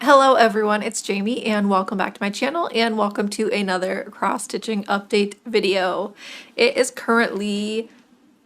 Hello everyone, it's Jamie and welcome back to my channel and welcome to another cross-stitching update video. It is currently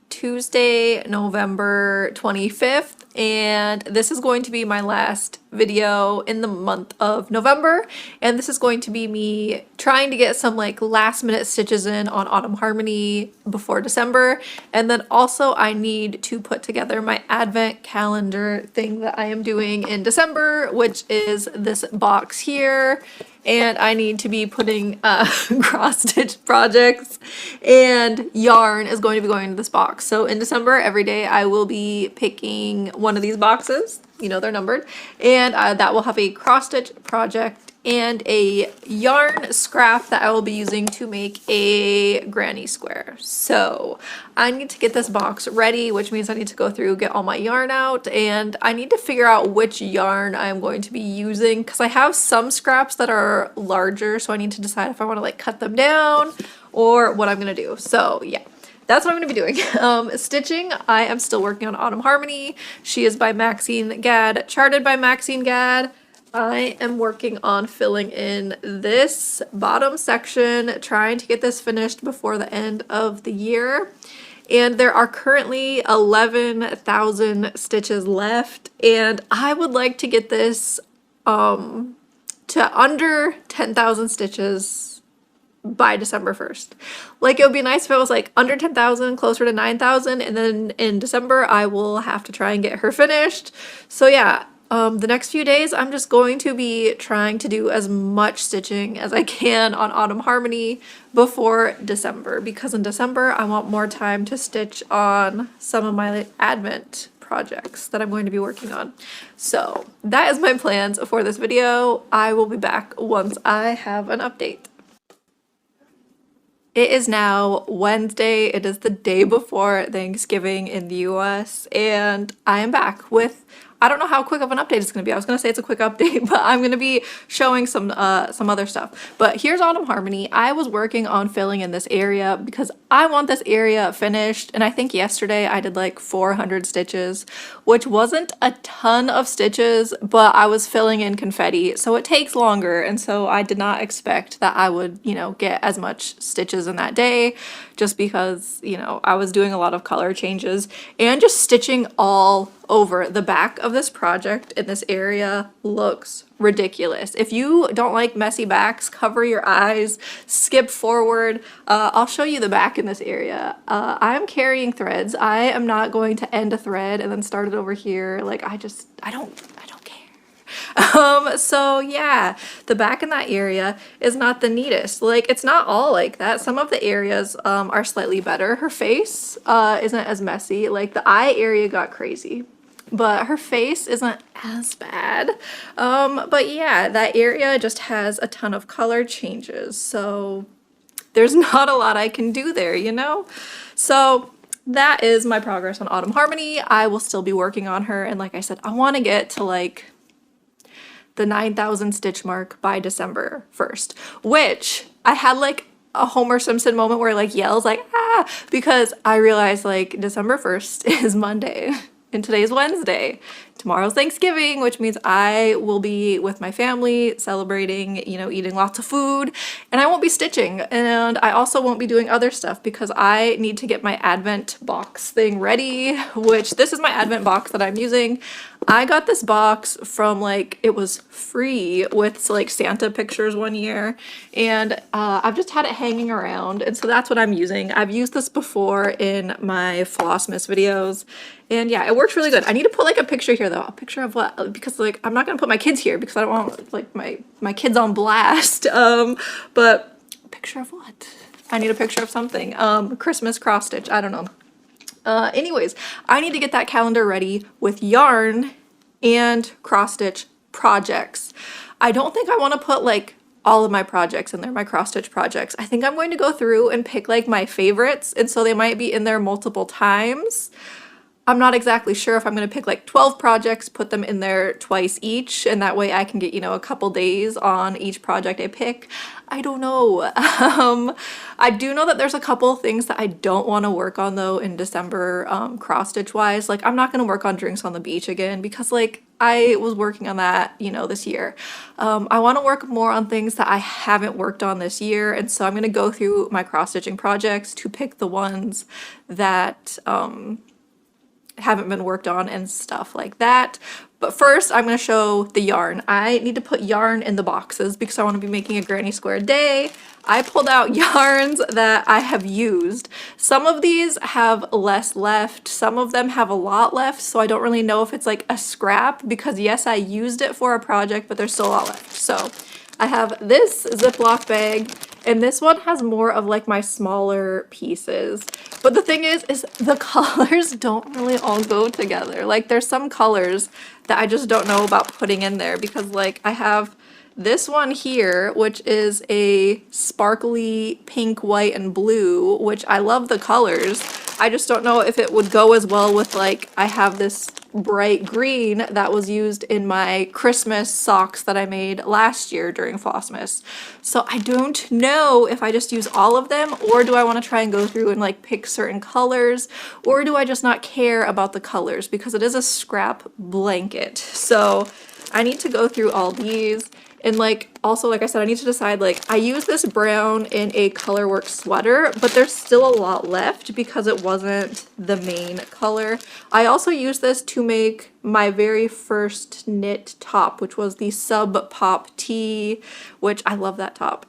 Tuesday, November 25th, and this is going to be my last video in the month of November, and this is going to be me trying to get some like last minute stitches in on Autumn Harmony before December, and then also I need to put together my advent calendar thing that I am doing in December, which is this box here. And I need to be putting cross-stitch projects, and yarn is going to be going into this box. So in December, every day I will be picking one of these boxes. You know, they're numbered. And that will have a cross-stitch project and a yarn scrap that I will be using to make a granny square. So I need to get this box ready, which means I need to go through, get all my yarn out, and I need to figure out which yarn I'm going to be using because I have some scraps that are larger, so I need to decide if I want to like cut them down or what I'm gonna do. So yeah. That's what I'm going to be doing. Stitching, I am still working on Autumn Harmony. She is by Maxine Gadd, charted by Maxine Gadd. I am working on filling in this bottom section, trying to get this finished before the end of the year. And there are currently 11,000 stitches left, and I would like to get this to under 10,000 stitches by December 1st. Like, it would be nice if it was like under 10,000, closer to 9,000, and then in December I will have to try and get her finished. So yeah, the next few days I'm just going to be trying to do as much stitching as I can on Autumn Harmony before December, because in December I want more time to stitch on some of my Advent projects that I'm going to be working on. So that is my plans for this video. I will be back once I have an update. It is now Wednesday. It is the day before Thanksgiving in the US, and I am back with, I don't know how quick of an update it's going to be. I was going to say it's a quick update, but I'm going to be showing some other stuff. But here's Autumn Harmony. I was working on filling in this area because I want this area finished, and I think yesterday I did like 400 stitches, which wasn't a ton of stitches, but I was filling in confetti, so it takes longer, and so I did not expect that I would, you know, get as much stitches in that day, just because, you know, I was doing a lot of color changes and just stitching all over the back of this project in this area looks ridiculous. If you don't like messy backs, cover your eyes, skip forward. I'll show you the back in this area. I'm carrying threads. I am not going to end a thread and then start it over here. Like, I don't care. So yeah, the back in that area is not the neatest. Like, it's not all like that. Some of the areas are slightly better. Her face isn't as messy. Like, the eye area got crazy, but her face isn't as bad. But yeah, that area just has a ton of color changes, so there's not a lot I can do there, you know? So that is my progress on Autumn Harmony. I will still be working on her, and like I said, I want to get to like the 9,000 stitch mark by December 1st, which I had like a Homer Simpson moment where I like yells like, ah, because I realized like December 1st is Monday. And today's Wednesday. Tomorrow's Thanksgiving, which means I will be with my family celebrating, you know, eating lots of food, and I won't be stitching. And I also won't be doing other stuff because I need to get my Advent box thing ready, which this is my Advent box that I'm using. I got this box from like, it was free with like Santa pictures one year, and I've just had it hanging around, and so that's what I'm using. I've used this before in my Flossmas videos, and yeah, it works really good. I need to put like a picture here though. A picture of what? Because like, I'm not gonna put my kids here because I don't want like my kids on blast. But a picture of what? I need a picture of something. Christmas cross stitch, I don't know. Anyways, I need to get that calendar ready with yarn and cross stitch projects. I don't think I want to put like all of my projects in there, my cross stitch projects. I think I'm going to go through and pick like my favorites, and so they might be in there multiple times. I'm not exactly sure if I'm going to pick like 12 projects, put them in there twice each, and that way I can get, you know, a couple days on each project I pick. I don't know. I do know that there's a couple things that I don't want to work on though in December, cross stitch wise. Like I'm not going to work on Drinks on the Beach again because like I was working on that, you know, this year. I want to work more on things that I haven't worked on this year, and so I'm going to go through my cross stitching projects to pick the ones that haven't been worked on and stuff like that. But first I'm going to show the yarn. I need to put yarn in the boxes because I want to be making a granny square day. I pulled out yarns that I have used. Some of these have less left, some of them have a lot left, so I don't really know if it's like a scrap because yes, I used it for a project, but there's still a lot left. So I have this Ziploc bag, and this one has more of like my smaller pieces. But the thing is the colors don't really all go together. Like there's some colors that I just don't know about putting in there because like I have this one here, which is a sparkly pink, white, and blue, which I love the colors. I just don't know if it would go as well with like, I have this bright green that was used in my Christmas socks that I made last year during Flossmas. So I don't know if I just use all of them or do I want to try and go through and like pick certain colors, or do I just not care about the colors because it is a scrap blanket. So I need to go through all these. And like, also, like I said, I need to decide, like, I use this brown in a Colorworks sweater, but there's still a lot left because it wasn't the main color. I also use this to make my very first knit top, which was the Sub Pop Tee, which I love that top,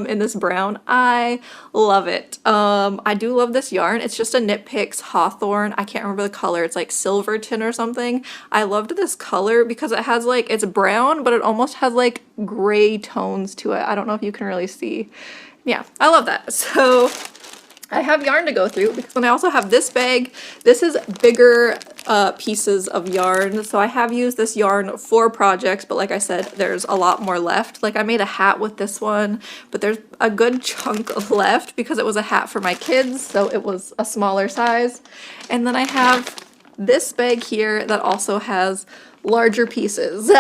in this brown. I love it. I do love this yarn. It's just a Knit Picks Hawthorne. I can't remember the color. It's like Silverton or something. I loved this color because it has like, it's brown, but it almost has like gray tones to it. I don't know if you can really see. Yeah, I love that. So I have yarn to go through because then I also have this bag. This is bigger pieces of yarn. So I have used this yarn for projects, but like I said, there's a lot more left. Like I made a hat with this one, but there's a good chunk left because it was a hat for my kids. So it was a smaller size. And then I have this bag here that also has larger pieces.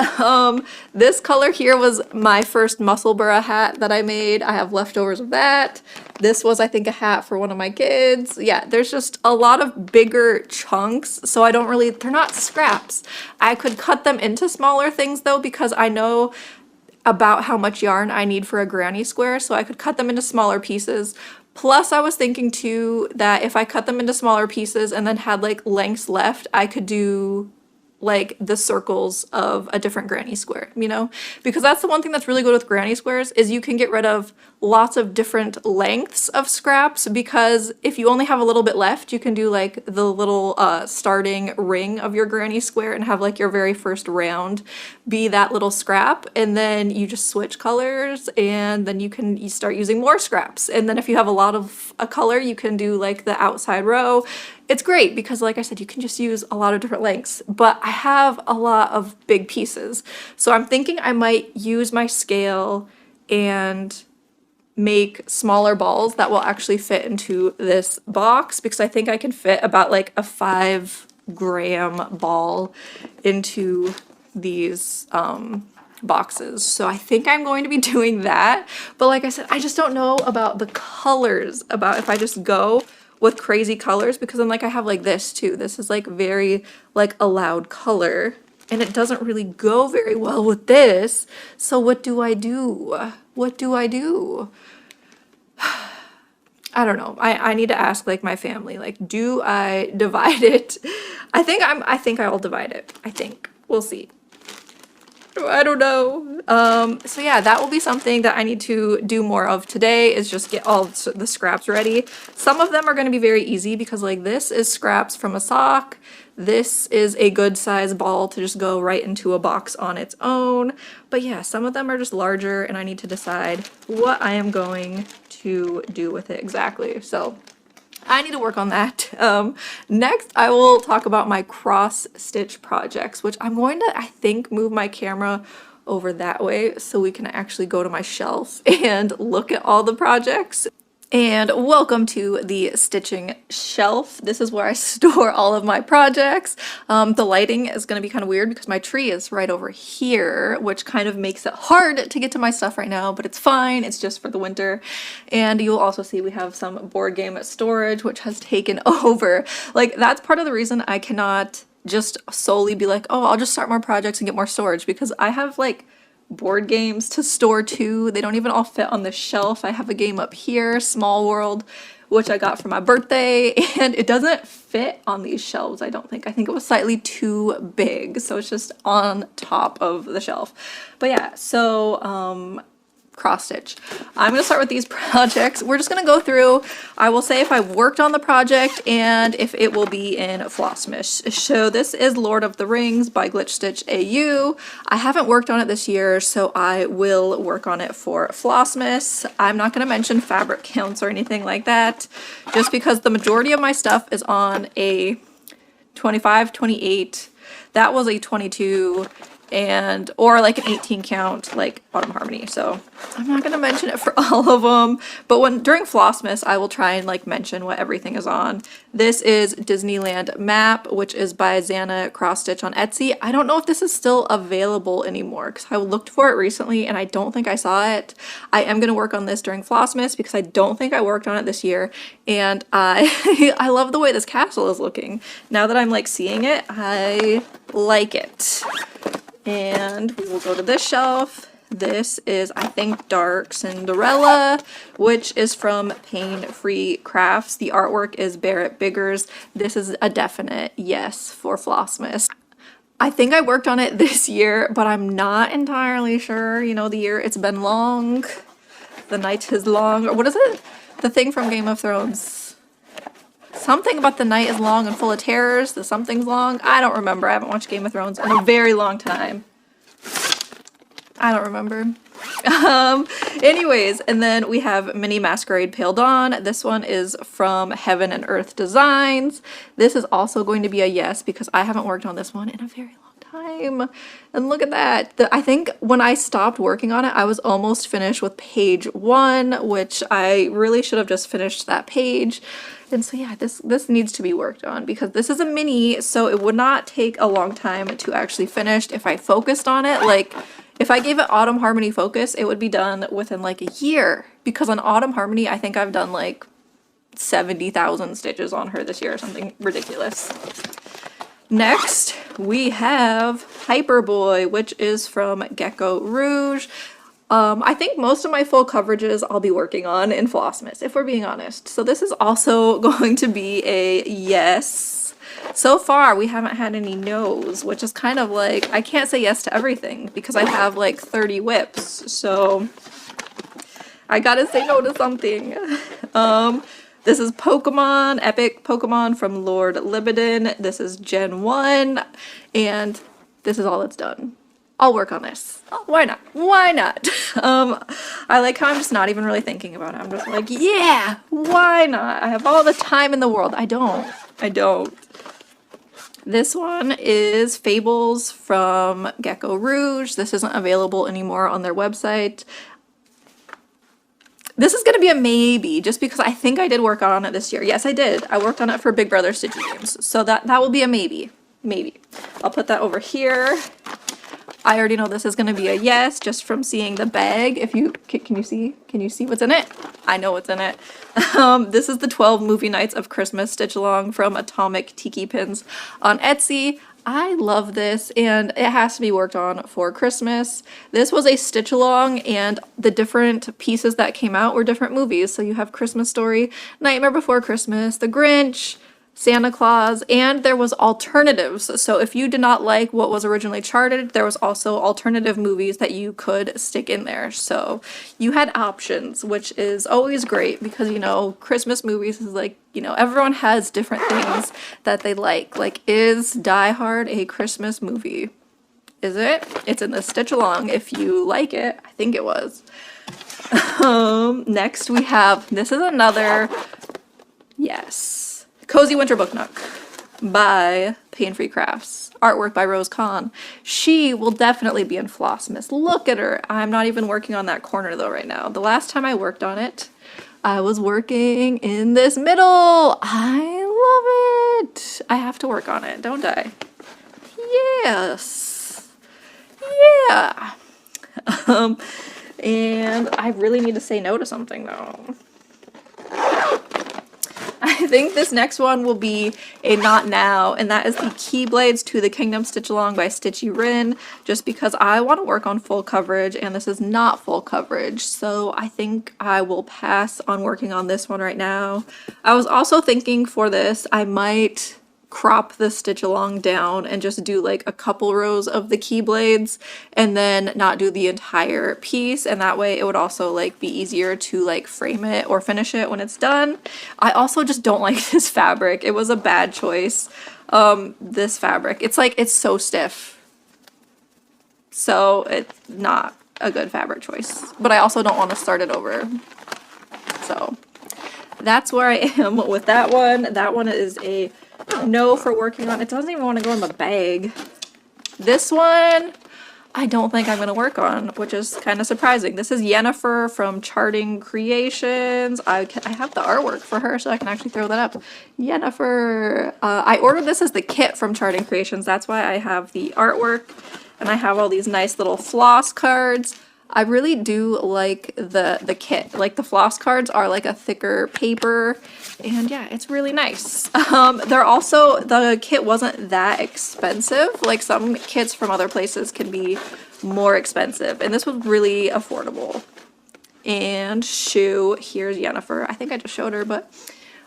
This color here was my first Musselburgh hat that I made. I have leftovers of that. This was, I think, a hat for one of my kids. Yeah, there's just a lot of bigger chunks, so I don't really, they're not scraps. I could cut them into smaller things though, because I know about how much yarn I need for a granny square, so I could cut them into smaller pieces. Plus, I was thinking too that if I cut them into smaller pieces and then had like lengths left, I could do like the circles of a different granny square, you know? Because that's the one thing that's really good with granny squares is you can get rid of lots of different lengths of scraps, because if you only have a little bit left, you can do like the little starting ring of your granny square and have like your very first round be that little scrap, and then you just switch colors and then you start using more scraps. And then if you have a lot of a color, you can do like the outside row. It's great because like I said, you can just use a lot of different lengths, but I have a lot of big pieces. So I'm thinking I might use my scale and make smaller balls that will actually fit into this box, because I think I can fit about like a 5-gram ball into these boxes. So I think I'm going to be doing that. But like I said, I just don't know about the colors, about if I just go with crazy colors, because then like I have like this too. This is like very like a loud color and it doesn't really go very well with this. So what do I do? What do I do? I don't know. I need to ask like my family, like, do I divide it? I think I'll divide it. I think. We'll see. I don't know. So yeah, that will be something that I need to do more of today, is just get all the scraps ready. Some of them are going to be very easy because like this is scraps from a sock. This is a good size ball to just go right into a box on its own. But yeah, some of them are just larger and I need to decide what I am going to do with it exactly. So I need to work on that. Next, I will talk about my cross stitch projects, which I'm going to, I think, move my camera over that way so we can actually go to my shelf and look at all the projects. And welcome to the stitching shelf. This is where I store all of my projects. The lighting is going to be kind of weird because my tree is right over here, which kind of makes it hard to get to my stuff right now, but it's fine. It's just for the winter. And you'll also see we have some board game storage, which has taken over. Like, that's part of the reason I cannot just solely be like, oh, I'll just start more projects and get more storage, because I have like board games to store too. They don't even all fit on the shelf. I have a game up here, Small World, which I got for my birthday, and it doesn't fit on these shelves, I don't think. I think it was slightly too big, so it's just on top of the shelf. But yeah, so cross stitch. I'm gonna start with these projects. We're just gonna go through. I will say if I worked on the project and if it will be in Flossmas. So this is Lord of the Rings by Glitch Stitch AU. I haven't worked on it this year, so I will work on it for Flossmas. I'm not gonna mention fabric counts or anything like that, just because the majority of my stuff is on a 25, 28. That was a 22. And or like an 18 count like Autumn Harmony, so I'm not gonna mention it for all of them, but during Flossmas I will try and like mention what everything is on. This is Disneyland Map, which is by Xana Cross Stitch on Etsy. I don't know if this is still available anymore because I looked for it recently and I don't think I saw it. I am gonna work on this during Flossmas because I don't think I worked on it this year, and I I love the way this castle is looking. Now that I'm like seeing it, I like it. And we will go to this shelf. This is, I think, Dark Cinderella, which is from Pain Free Crafts. The artwork is Barrett Biggers. This is a definite yes for Flossmas. I think I worked on it this year, but I'm not entirely sure. You know, the year, it's been long. The night is long. Or what is it? The thing from Game of Thrones. Something about the night is long and full of terrors. The something's long. I don't remember. I haven't watched Game of Thrones in a very long time. I don't remember. Anyways, and then we have Mini Masquerade Pale Dawn. This one is from Heaven and Earth Designs. This is also going to be a yes because I haven't worked on this one in a very long time. And look at that. I think when I stopped working on it, I was almost finished with page 1, which I really should have just finished that page. And so yeah, this needs to be worked on because this is a mini, so it would not take a long time to actually finish if I focused on it. Like, if I gave it Autumn Harmony focus, it would be done within like a year. Because on Autumn Harmony, I think I've done like 70,000 stitches on her this year or something ridiculous. Next, we have Hyperboy, which is from Gecko Rouge. I think most of my full coverages I'll be working on in Flossmas, if we're being honest. So this is also going to be a yes. So far, we haven't had any no's, which is kind of like, I can't say yes to everything because I have like 30 whips. So I gotta say no to something. This is Pokemon, Epic Pokemon from Lord Libidin. This is Gen 1, and this is all that's done. I'll work on this. Oh, why not? Why not? I like how I'm just not even really thinking about it. I'm just like, yeah, why not? I have all the time in the world. I don't. This one is Fables from Gecko Rouge. This isn't available anymore on their website. This is going to be a maybe, just because I think I did work on it this year. Yes, I did. I worked on it for Big Brother Stitchy Games. So that will be a maybe. Maybe. I'll put that over here. I already know this is going to be a yes just from seeing the bag. If you can you see what's in it? I know what's in it. This is the 12 Movie Nights of Christmas stitch along from Atomic Tiki Pins on Etsy. I love this and it has to be worked on for Christmas. This was a stitch along and the different pieces that came out were different movies. So you have Christmas Story, Nightmare Before Christmas, The Grinch, Santa Claus, and there was alternatives. So if you did not like what was originally charted, there was also alternative movies that you could stick in there. So you had options, which is always great because, you know, Christmas movies is like, you know, everyone has different things that they like. Like, is Die Hard a Christmas movie? Is it? It's in the stitch along if you like it. I think it was. Next we have, this is another, yes. Cozy Winter Book Nook by Pain Free Crafts. Artwork by Rose Kahn. She will definitely be in Flossmas. Look at her. I'm not even working on that corner though right now. The last time I worked on it I was working in this middle. I love it. I have to work on it, don't I? Yes. Yeah. And I really need to say no to something though. I think this next one will be a not now, and that is the Keyblades to the Kingdom Stitch Along by Stitchy Rin, just because I want to work on full coverage and this is not full coverage, so I think I will pass on working on this one right now. I was also thinking for this I might crop the stitch along down and just do like a couple rows of the Keyblades and then not do the entire piece, and that way it would also like be easier to like frame it or finish it when it's done. I also just don't like this fabric. It was a bad choice. This fabric, it's like it's so stiff, so it's not a good fabric choice, but I also don't want to start it over, so that's where I am with that one. That one is a no for working on. It doesn't even want to go in the bag. This one I don't think I'm going to work on, which is kind of surprising. This is Yennefer from Charting Creations. I have the artwork for her, so I can actually throw that up. Yennefer. I ordered this as the kit from Charting Creations. That's why I have the artwork, and I have all these nice little floss cards. I really do like the kit. Like the floss cards are like a thicker paper, and yeah, it's really nice. They're also, the kit wasn't that expensive. Like some kits from other places can be more expensive, and this was really affordable. And shoe, here's Yennefer. I think I just showed her, but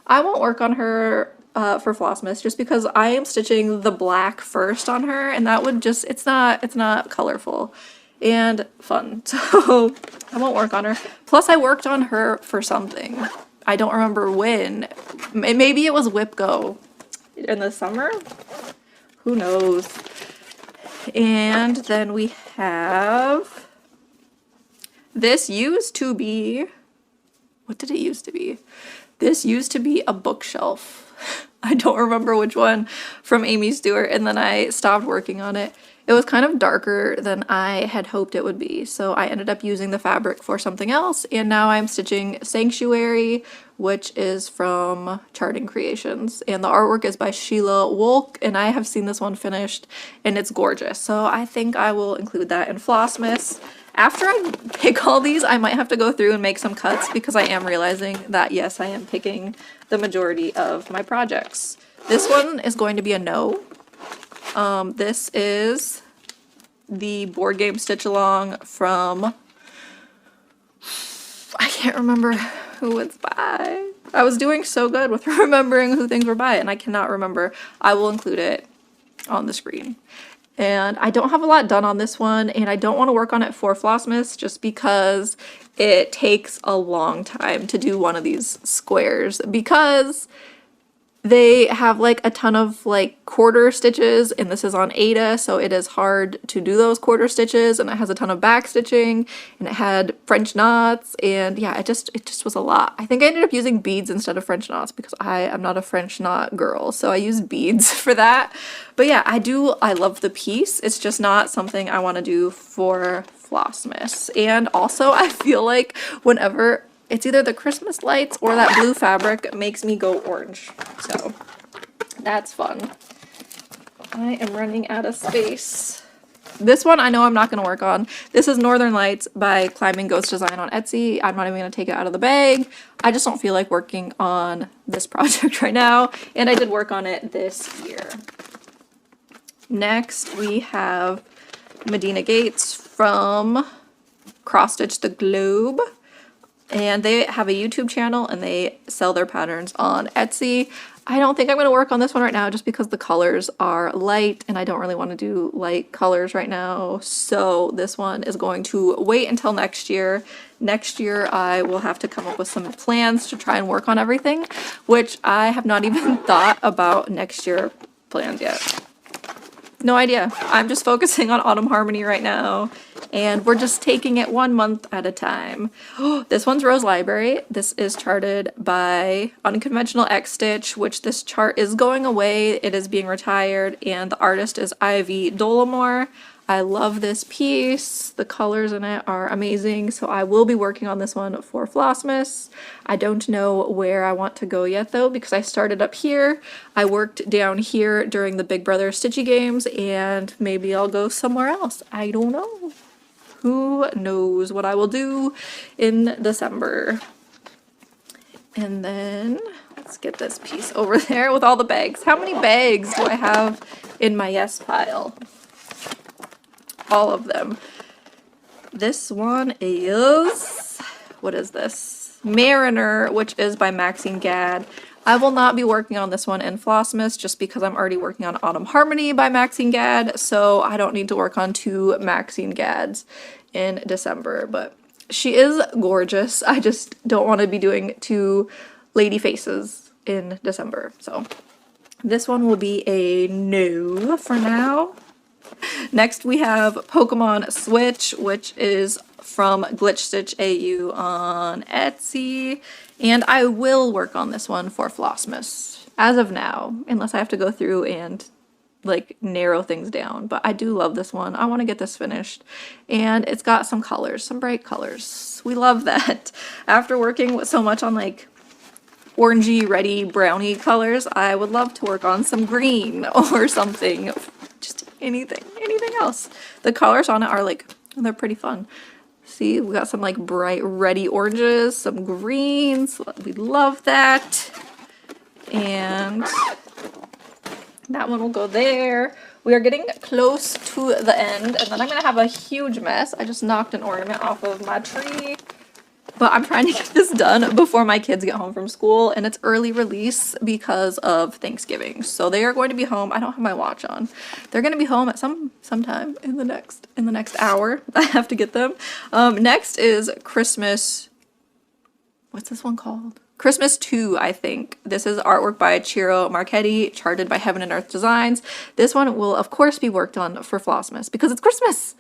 I won't work on her for Flossmas just because I am stitching the black first on her, and that would just, it's not colorful and fun, so I won't work on her. Plus I worked on her for something. I don't remember when. Maybe it was Whip Go in the summer? Who knows? And then we have, this used to be, what did it used to be? This used to be a bookshelf. I don't remember which one, from Amy Stewart, and then I stopped working on it. It was kind of darker than I had hoped it would be, so I ended up using the fabric for something else, and now I'm stitching Sanctuary, which is from Charting Creations, and the artwork is by Sheila Wolk, and I have seen this one finished, and it's gorgeous, so I think I will include that in Flossmas. After I pick all these, I might have to go through and make some cuts because I am realizing that, yes, I am picking the majority of my projects. This one is going to be a no. This is the board game stitch along from, I can't remember who it's by. I was doing so good with remembering who things were by, and I cannot remember. I will include it on the screen. And I don't have a lot done on this one, and I don't want to work on it for Flossmas just because it takes a long time to do one of these squares, because they have like a ton of like quarter stitches, and this is on Aida, so it is hard to do those quarter stitches, and it has a ton of back stitching, and it had French knots, and yeah, it just was a lot. I think I ended up using beads instead of French knots because I am not a French knot girl, so I used beads for that. But yeah, I love the piece. It's just not something I want to do for Flossmas. And also I feel like whenever it's either the Christmas lights or that blue fabric makes me go orange. So that's fun. I am running out of space. This one I know I'm not going to work on. This is Northern Lights by Climbing Ghost Design on Etsy. I'm not even going to take it out of the bag. I just don't feel like working on this project right now. And I did work on it this year. Next we have Medina Gates from Cross Stitch the Globe. And they have a YouTube channel and they sell their patterns on Etsy. I don't think I'm going to work on this one right now just because the colors are light and I don't really want to do light colors right now. So this one is going to wait until next year. Next year I will have to come up with some plans to try and work on everything, which I have not even thought about next year plans yet. No idea. I'm just focusing on Autumn Harmony right now, and we're just taking it 1 month at a time. This one's Rose Library. This is charted by Unconventional X Stitch, which this chart is going away. It is being retired, and the artist is Ivy Dollamore. I love this piece. The colors in it are amazing. So I will be working on this one for Flossmas. I don't know where I want to go yet though, because I started up here. I worked down here during the Big Brother Stitchy games, and maybe I'll go somewhere else. I don't know. Who knows what I will do in December. And then let's get this piece over there with all the bags. How many bags do I have in my yes pile? All of them. This one is, what is this? Mariner, which is by Maxine Gadd. I will not be working on this one in Flossmas just because I'm already working on Autumn Harmony by Maxine Gadd, so I don't need to work on 2 Maxine Gadds in December, but she is gorgeous. I just don't want to be doing 2 lady faces in December, so this one will be a no for now. Next we have Pokemon Switch, which is from Glitch Stitch AU on Etsy, and I will work on this one for Flossmas as of now, unless I have to go through and like narrow things down. But I do love this one. I want to get this finished, and it's got some colors, some bright colors. We love that. After working so much on like orangey, reddy, browny colors, I would love to work on some green or something. Just anything else. The colors on it are like, they're pretty fun. See, we got some like bright reddy oranges, some greens. We love that. And that one will go there. We are getting close to the end, and then I'm gonna have a huge mess. I just knocked an ornament off of my tree. But I'm trying to get this done before my kids get home from school, and it's early release because of Thanksgiving. So they are going to be home. I don't have my watch on. They're going to be home at sometime in the next hour. I have to get them. Next is Christmas. What's this one called? Christmas 2, I think. This is artwork by Ciro Marchetti, charted by Heaven and Earth Designs. This one will, of course, be worked on for Flossmas because it's Christmas.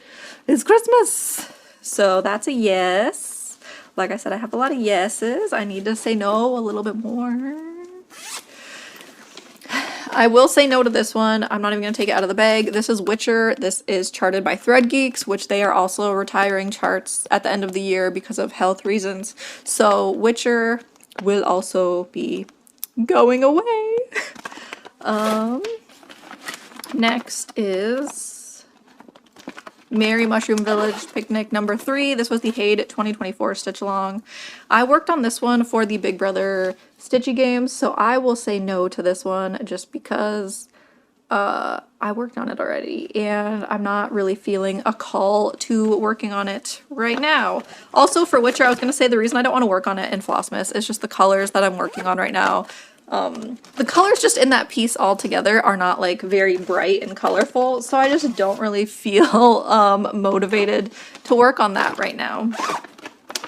It's Christmas. So that's a yes. Like I said, I have a lot of yeses. I need to say no a little bit more. I will say no to this one. I'm not even going to take it out of the bag. This is Witcher. This is charted by Thread Geeks, which they are also retiring charts at the end of the year because of health reasons. So Witcher will also be going away. Next is Merry Mushroom Village Picnic number 3. This was the Haid 2024 Stitch Along. I worked on this one for the Big Brother Stitchy games, so I will say no to this one just because I worked on it already, and I'm not really feeling a call to working on it right now. Also for Witcher, I was going to say the reason I don't want to work on it in Flossmas is just the colors that I'm working on right now. The colors just in that piece all together are not like very bright and colorful, so I just don't really feel motivated to work on that right now.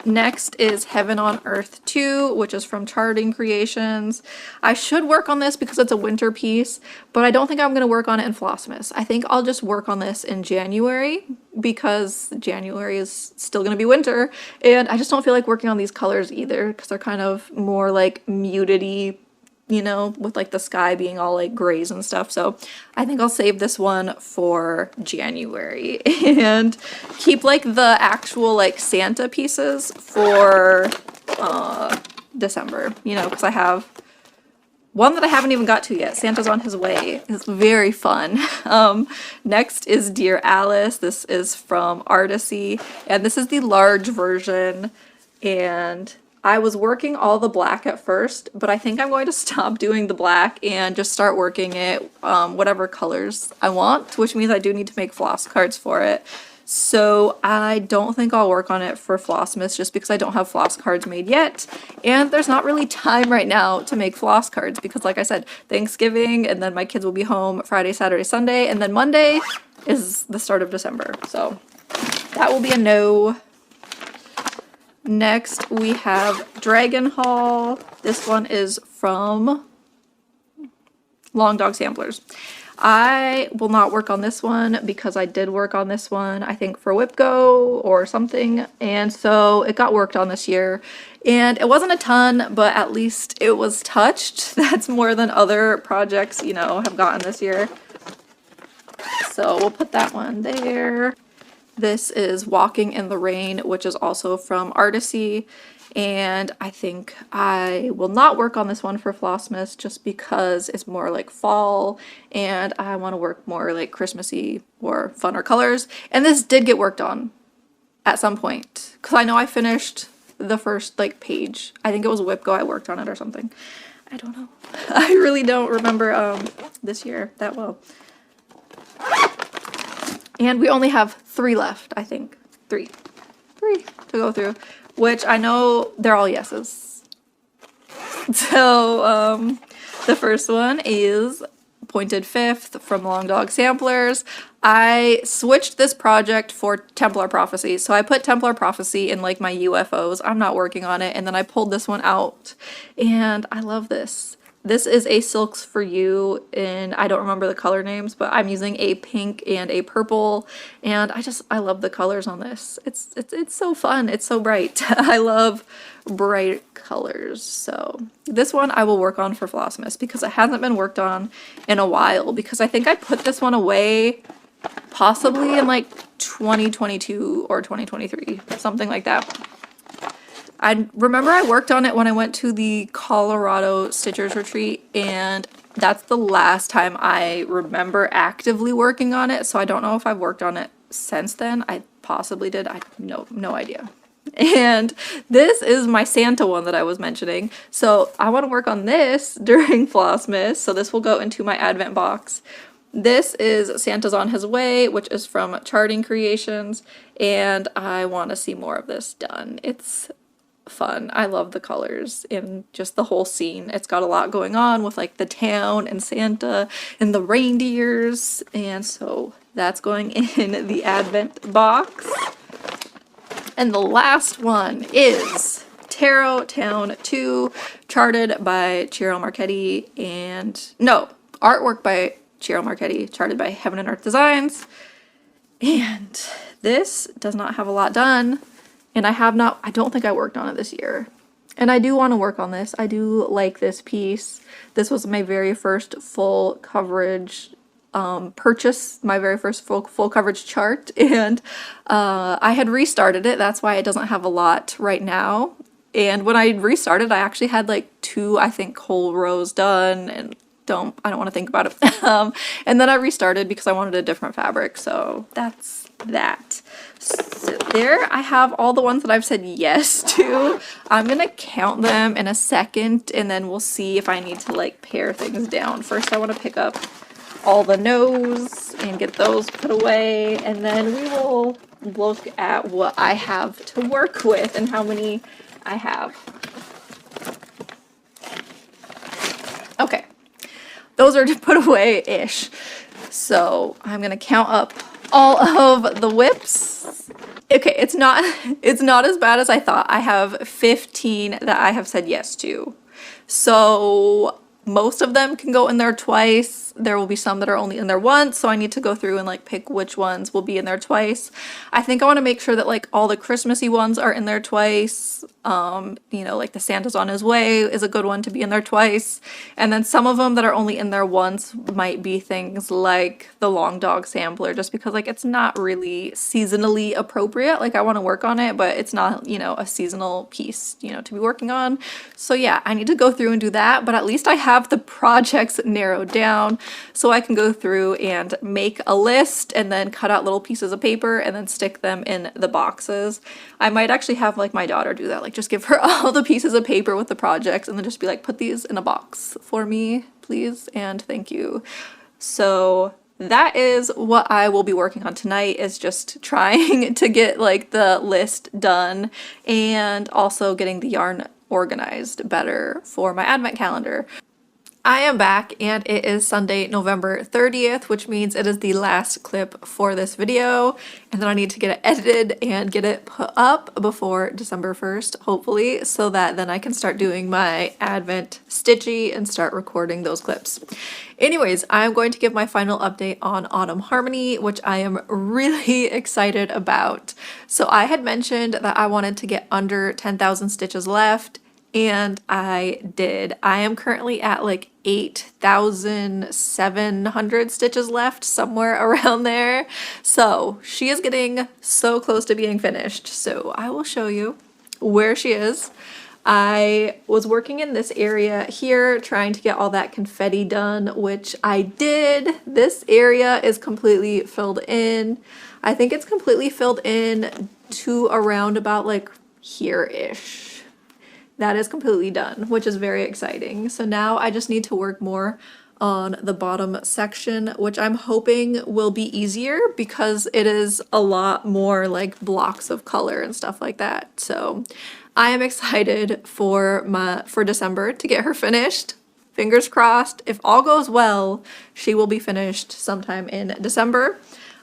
Next is Heaven on Earth 2, which is from Charting Creations. I should work on this because it's a winter piece, but I don't think I'm going to work on it in Flossmas. I think I'll just work on this in January because January is still going to be winter, and I just don't feel like working on these colors either because they're kind of more like muted-y, you know, with like the sky being all like grays and stuff. So I think I'll save this one for January and keep like the actual like Santa pieces for December, you know, because I have one that I haven't even got to yet. Santa's on his way. It's very fun. Next is Dear Alice. This is from Artisy, and this is the large version, and I was working all the black at first, but I think I'm going to stop doing the black and just start working it whatever colors I want, which means I do need to make floss cards for it. So I don't think I'll work on it for Flossmas just because I don't have floss cards made yet. And there's not really time right now to make floss cards because, like I said, Thanksgiving, and then my kids will be home Friday, Saturday, Sunday, and then Monday is the start of December. So that will be a no. Next, we have Dragon Hall. This one is from Long Dog Samplers. I will not work on this one because I did work on this one, I think for WIPGO or something, and so it got worked on this year. And it wasn't a ton, but at least it was touched. That's more than other projects, you know, have gotten this year. So we'll put that one there. This is Walking in the Rain, which is also from Artisy. And I think I will not work on this one for Flossmas just because it's more like fall and I want to work more like Christmassy or funner colors. And this did get worked on at some point because I know I finished the first like page. I think it was WIPGO I worked on it or something. I don't know. I really don't remember this year that well. And we only have 3 left, I think. 3 to go through, which I know they're all yeses. So the first one is Pointed Fifth from Long Dog Samplers. I switched this project for Templar Prophecy. So I put Templar Prophecy in like my UFOs. I'm not working on it. And then I pulled this one out and I love this. This is a Silks for You in, I don't remember the color names, but I'm using a pink and a purple, and I love the colors on this. It's so fun. It's so bright. I love bright colors. So this one I will work on for Flossmas because it hasn't been worked on in a while because I think I put this one away possibly in like 2022 or 2023, something like that. I remember I worked on it when I went to the Colorado Stitchers retreat, and that's the last time I remember actively working on it. So I don't know if I've worked on it since then. I possibly did. I no idea. And this is my Santa one that I was mentioning. So I want to work on this during Flossmas. So this will go into my Advent box. This is Santa's on His Way, which is from Charting Creations, and I want to see more of this done. It's fun. I love the colors and just the whole scene. It's got a lot going on with like the town and Santa and the reindeers, and so that's going in the Advent box. And the last one is Tarot Town 2, charted by Ciro Marchetti, and no, artwork by Ciro Marchetti, charted by Heaven and Earth Designs. And this does not have a lot done. And I don't think I worked on it this year. And I do want to work on this. I do like this piece. This was my very first full coverage purchase, my very first full coverage chart. And I had restarted it. That's why it doesn't have a lot right now. And when I restarted, I actually had like 2, I think, whole rows done. And I don't want to think about it. And then I restarted because I wanted a different fabric. So that's that. So there I have all the ones that I've said yes to. I'm gonna count them in a second and then we'll see if I need to like pare things down. First I want to pick up all the no's and get those put away, and then we will look at what I have to work with and how many I have. Okay, those are to put away-ish. So I'm gonna count up all of the whips. Okay, it's not as bad as I thought. I have 15 that I have said yes to. So most of them can go in there twice. There will be some that are only in there once, so I need to go through and like pick which ones will be in there twice. I think I want to make sure that like all the Christmassy ones are in there twice. You know, like the Santa's on His Way is a good one to be in there twice. And then some of them that are only in there once might be things like the Long Dog Sampler, just because like it's not really seasonally appropriate. Like I want to work on it, but it's not, you know, a seasonal piece, you know, to be working on. So yeah, I need to go through and do that, but at least I have the projects narrowed down so I can go through and make a list and then cut out little pieces of paper and then stick them in the boxes. I might actually have like my daughter do that, like just give her all the pieces of paper with the projects and then just be like, put these in a box for me, please, and thank you. So that is what I will be working on tonight, is just trying to get like the list done and also getting the yarn organized better for my advent calendar. I am back and it is Sunday, November 30th, which means it is the last clip for this video, and then I need to get it edited and get it put up before December 1st, hopefully, so that then I can start doing my Advent stitchy and start recording those clips. Anyways, I'm going to give my final update on Autumn Harmony, which I am really excited about. So I had mentioned that I wanted to get under 10,000 stitches left, and I did. I am currently at like 8,700 stitches left, somewhere around there. So she is getting so close to being finished. So I will show you where she is. I was working in this area here trying to get all that confetti done, which I did. This area is completely filled in. I think it's completely filled in to around about like here-ish. That is completely done, which is very exciting. So now I just need to work more on the bottom section, which I'm hoping will be easier because it is a lot more like blocks of color and stuff like that. So I am excited for December to get her finished. Fingers crossed. If all goes well, she will be finished sometime in December.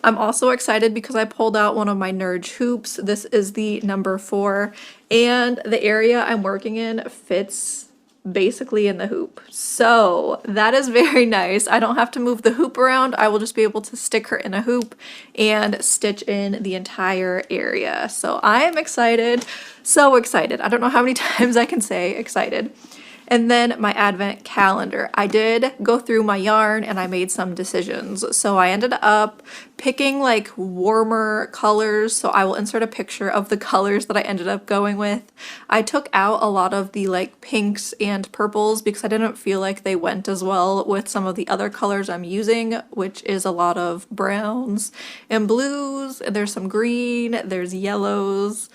I'm also excited because I pulled out one of my Nerge hoops. This is the number 4, and the area I'm working in fits basically in the hoop. So that is very nice. I don't have to move the hoop around. I will just be able to stick her in a hoop and stitch in the entire area. So I am excited. So excited. I don't know how many times I can say excited. And then my advent calendar. I did go through my yarn and I made some decisions. So I ended up picking like warmer colors. So I will insert a picture of the colors that I ended up going with. I took out a lot of the like pinks and purples because I didn't feel like they went as well with some of the other colors I'm using, which is a lot of browns and blues. There's some green, there's yellows.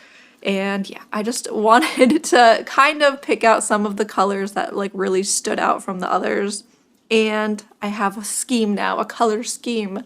And yeah, I just wanted to kind of pick out some of the colors that like really stood out from the others. And I have a scheme now, a color scheme.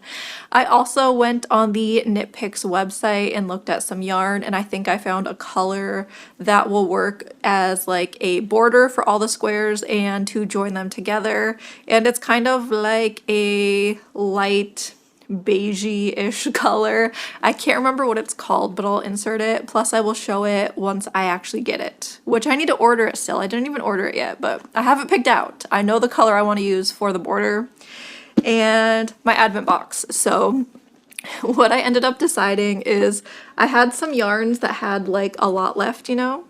I also went on the Knit Picks website and looked at some yarn, and I think I found a color that will work as like a border for all the squares and to join them together. And it's kind of like a light beigey-ish color. I can't remember what it's called, but I'll insert it. Plus I will show it once I actually get it, which I need to order it still. I didn't even order it yet, but I have it picked out. I know the color I want to use for the border. And my advent box. So what I ended up deciding is I had some yarns that had like a lot left, you know?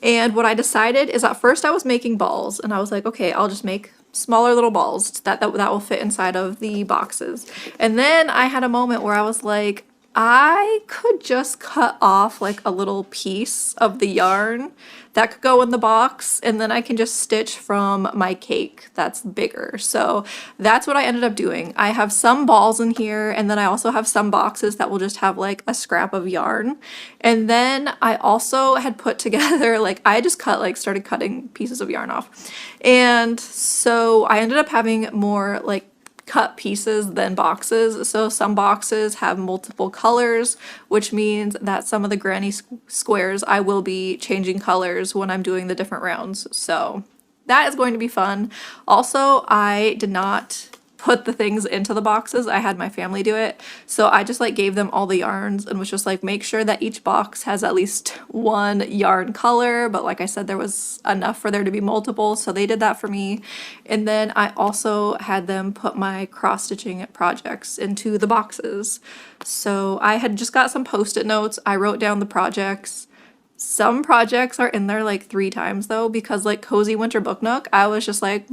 And what I decided is at first I was making balls and I was like, okay, I'll just make smaller little balls that will fit inside of the boxes. And then I had a moment where I was like, I could just cut off like a little piece of the yarn that could go in the box, and then I can just stitch from my cake that's bigger. So that's what I ended up doing. I have some balls in here, and then I also have some boxes that will just have like a scrap of yarn. And then I also had put together, like I just started cutting pieces of yarn off. And so I ended up having more like cut pieces than boxes. So some boxes have multiple colors, which means that some of the granny squares I will be changing colors when I'm doing the different rounds. So that is going to be fun. Also, I did not put the things into the boxes. I had my family do it. So I just like gave them all the yarns and was just like, make sure that each box has at least one yarn color. But like I said, there was enough for there to be multiple. So they did that for me. And then I also had them put my cross stitching projects into the boxes. So I had just got some Post-it notes. I wrote down the projects. Some projects are in there like 3 times though, because like Cozy Winter Book Nook, I was just like,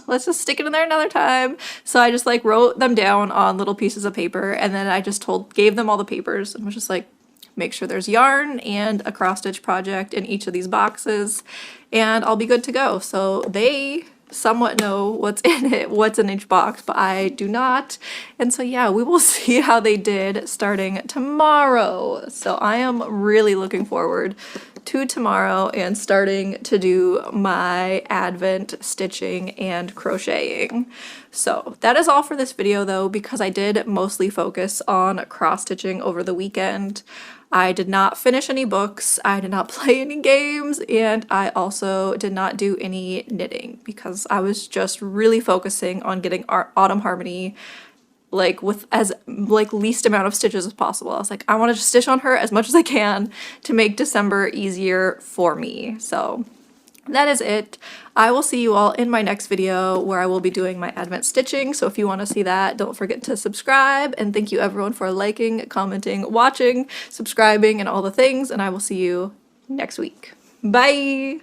let's just stick it in there another time. So I just like wrote them down on little pieces of paper, and then I just gave them all the papers and was just like, make sure there's yarn and a cross stitch project in each of these boxes and I'll be good to go. So they somewhat know what's in each box, but I do not. And so yeah, we will see how they did starting tomorrow. So I am really looking forward to tomorrow and starting to do my advent stitching and crocheting. So that is all for this video though, because I did mostly focus on cross stitching over the weekend. I did not finish any books, I did not play any games, and I also did not do any knitting because I was just really focusing on getting Autumn Harmony like with as like least amount of stitches as possible. I was like, I want to just stitch on her as much as I can to make December easier for me. So that is it. I will see you all in my next video where I will be doing my advent stitching. So if you want to see that, don't forget to subscribe, and thank you everyone for liking, commenting, watching, subscribing, and all the things, and I will see you next week. Bye!